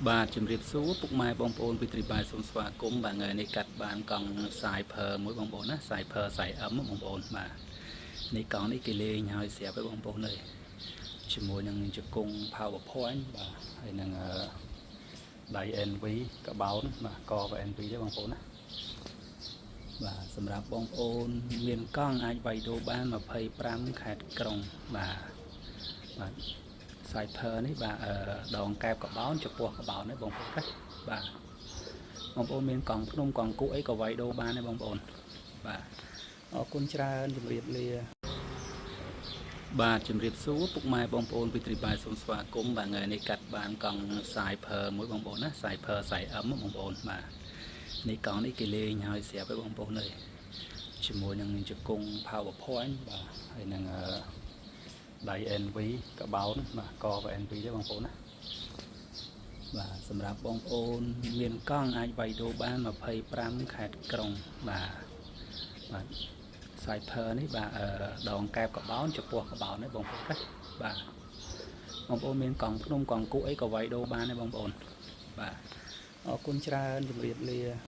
បាទជំរាបសួរពុកម៉ែបងប្អូនពីទ្រីបាយសូមស្វាគមន៍បាទថ្ងៃនេះកាត់បានកង់ខ្សែភើមួយបងប្អូនណាខ្សែភើខ្សែ M បងប្អូនបាទនេះកង់នេះគេលេងហើយស្រាប់ហើយបងប្អូនអើយជាមួយនឹងជង្គង់ PowerPoint បាទហើយនឹងដៃ NV កបោនបាទក NV ទេបងប្អូនណាបាទសម្រាប់បងប្អូនមានកង់អាចវាយដូរបាន25ខេត្តក្រុងបាទខ្សែភើនេះបាទដងកែបកបោនចំពោះកបោននេះបងប្អូនណាបាទបងប្អូនមានកង់ភ្នំកង់គក់អីក៏វាយដូរបានដែរបងប្អូនបាទអរគុណច្រើនជម្រាបលាបាទជម្រាបសួរពុកម៉ែបងប្អូនពីទ្រីបាយសូមស្វាគមន៍បាទថ្ងៃនេះកាត់បានកង់ខ្សែភើមួយបងប្អូនណាខ្សែភើខ្សែ M បងប្អូនបាទនេះកង់នេះគេលេងហើយស្រាប់ហើយបងប្អូនអើយជាមួយនឹងជង្គង់ PowerPoint បាទហើយនឹងដៃ NV កបោនបាទក NV ទេបងប្អូនណាបាទសម្រាប់បងប្អូនមានកង់អាចវាយដូរបាន25ខេត្តក្រុងបាទខ្សែភើនេះបាទដងកែបកបោនចំពោះកបោននេះបងប្អូនណាបាទបងប្អូនមានកង់ភ្នំកង់គក់អីក៏វាយដូរបានដែរបងប្អូនបាទអរគុណច្រើនជម្រាបលា